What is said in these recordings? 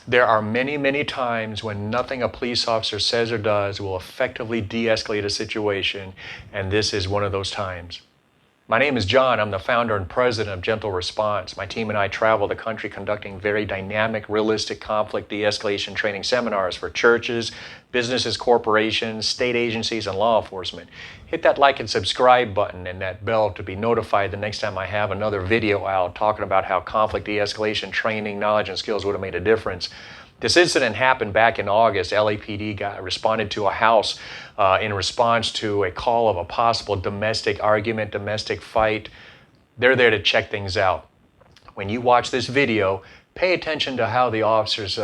There are many, many times when nothing a police officer says or does will effectively de-escalate a situation, and this is one of those times. My name is John. I'm the founder and president of Gentle Response. My team and I travel the country conducting very dynamic, realistic conflict de-escalation training seminars for churches, businesses, corporations, state agencies, and law enforcement. Hit that like and subscribe button and that bell to be notified the next time I have another video out talking about how conflict de-escalation training, knowledge, and skills would have made a difference. This incident happened back in August. LAPD responded to a house in response to a call of a possible domestic argument, domestic fight. They're there to check things out. When you watch this video, pay attention to how the officers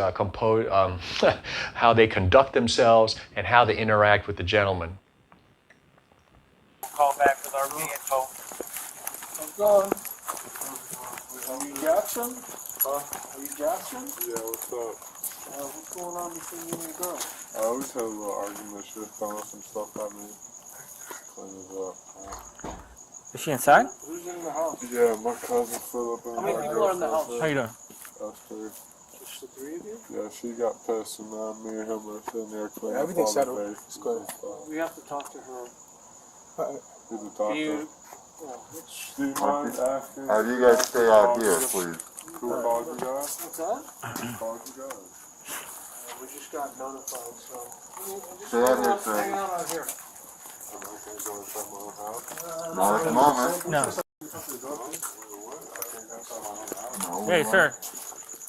how they conduct themselves and how they interact with the gentleman. Call back with our vehicle. I'm going. Are you Jackson? Huh? Are you Jackson? Yeah, what's up? What's going on between you and your girl? I always have a little argument. She was throwing some stuff at me. Clean it up. Is she inside? Who's in the house? Yeah, my cousin Philip and How many my people are in the house? How you doing? Us three. Just the three of you? Yeah, she got pissed and me and him are sitting there cleaning Everything's all the settled. faces It's good. and stuff. We have to talk to her. Who's the doctor? You, Do you mind asking? You guys stay out here, please. Who called you guys? what's that? Who called you guys? We just got notified, so. Just Stay out here, sir. hang out out here. I'm not going to go inside my own house. Not at the moment. No. I think that's on my own house. Hey, sir.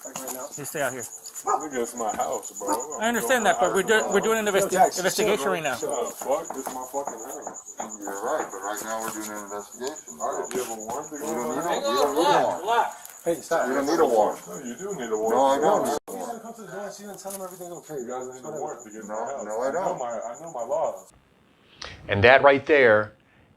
Like right now? You stay out here. Nigga, it's my house, bro. I understand that, but we're doing an investigation right now. Fuck, it's my fucking house. You're right, but right now we're doing an investigation. Alright, do you have a warrant to go You don't in need there? a- you don't need a warrant. Relax. Hey, stop. You don't need a warrant. No, you do need a warrant. No, I don't. You need a You warrant. gotta come to the door, see and tell them everything's okay. guys need a warrant to get in my No, house. no, I don't. I know my laws. And that right there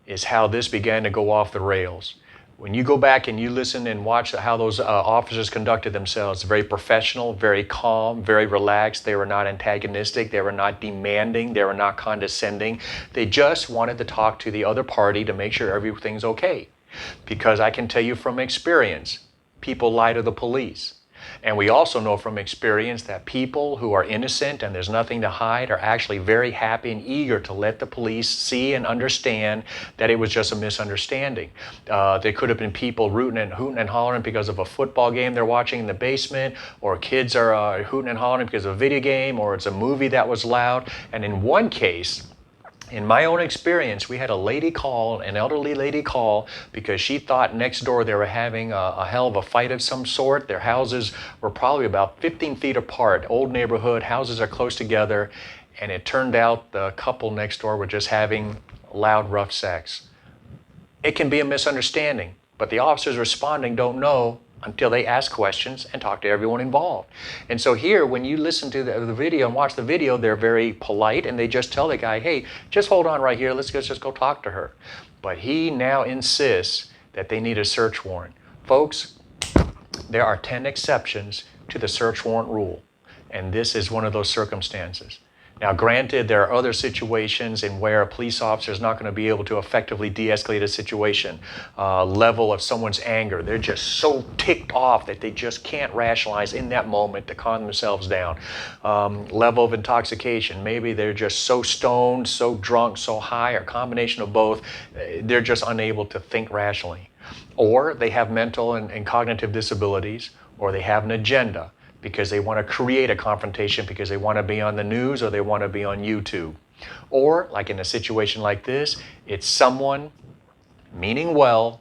is how this began to go off the rails. When you go back and you listen and watch how those officers conducted themselves, very professional, very calm, very relaxed. They were not antagonistic. They were not demanding. They were not condescending. They just wanted to talk to the other party to make sure everything's okay. Because I can tell you from experience, people lie to the police. And we also know from experience that people who are innocent and there's nothing to hide are actually very happy and eager to let the police see and understand that it was just a misunderstanding. There could have been people rooting and hooting and hollering because of a football game they're watching in the basement, or kids are hooting and hollering because of a video game, or it's a movie that was loud. And in one case, in my own experience, we had a lady call, an elderly lady call, because she thought next door they were having a hell of a fight of some sort. Their houses were probably about 15 feet apart, old neighborhood, houses are close together, and it turned out the couple next door were just having loud, rough sex. It can be a misunderstanding, but the officers responding don't know until they ask questions and talk to everyone involved. And so here, when you listen to the video and watch the video, they're very polite and they just tell the guy, hey, just hold on right here, let's just go talk to her. But he now insists that they need a search warrant. Folks, there are 10 exceptions to the search warrant rule, and this is one of those circumstances. Now, granted, there are other situations in where a police officer is not going to be able to effectively de-escalate a situation. Level of someone's anger. They're just so ticked off that they just can't rationalize in that moment to calm themselves down. Level of intoxication. Maybe they're just so stoned, so drunk, so high, or a combination of both. They're just unable to think rationally. Or they have mental and cognitive disabilities, or they have an agenda, because they want to create a confrontation because they want to be on the news or they want to be on YouTube. Or, like in a situation like this, it's someone meaning well,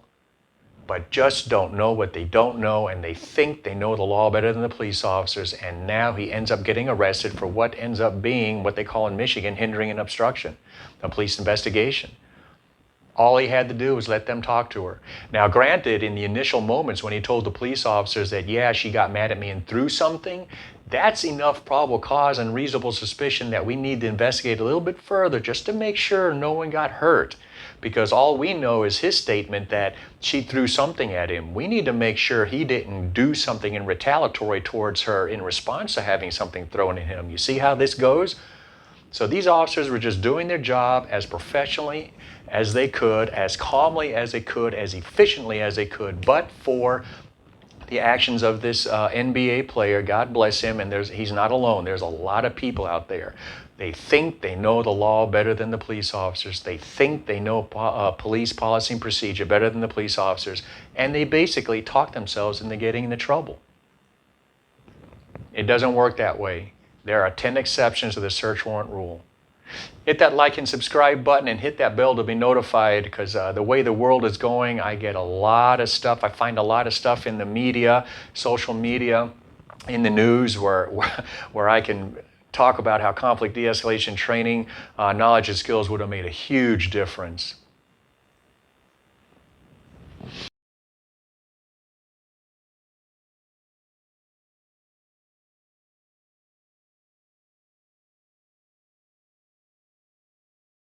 but just don't know what they don't know, and they think they know the law better than the police officers, and now he ends up getting arrested for what ends up being what they call in Michigan hindering and obstruction, a police investigation. All he had to do was let them talk to her. Now, granted, in the initial moments when he told the police officers that, yeah, she got mad at me and threw something, that's enough probable cause and reasonable suspicion that we need to investigate a little bit further just to make sure no one got hurt. Because all we know is his statement that she threw something at him. We need to make sure he didn't do something in retaliatory towards her in response to having something thrown at him. You see how this goes? So these officers were just doing their job as professionally as they could, as calmly as they could, as efficiently as they could, but for the actions of this NBA player, God bless him, and he's not alone. There's a lot of people out there. They think they know the law better than the police officers. They think they know police policy and procedure better than the police officers. And they basically talk themselves into getting into trouble. It doesn't work that way. There are 10 exceptions to the search warrant rule. Hit that like and subscribe button and hit that bell to be notified, because the way the world is going, I get a lot of stuff. I find a lot of stuff in the media, social media, in the news where I can talk about how conflict de-escalation training, knowledge and skills would have made a huge difference.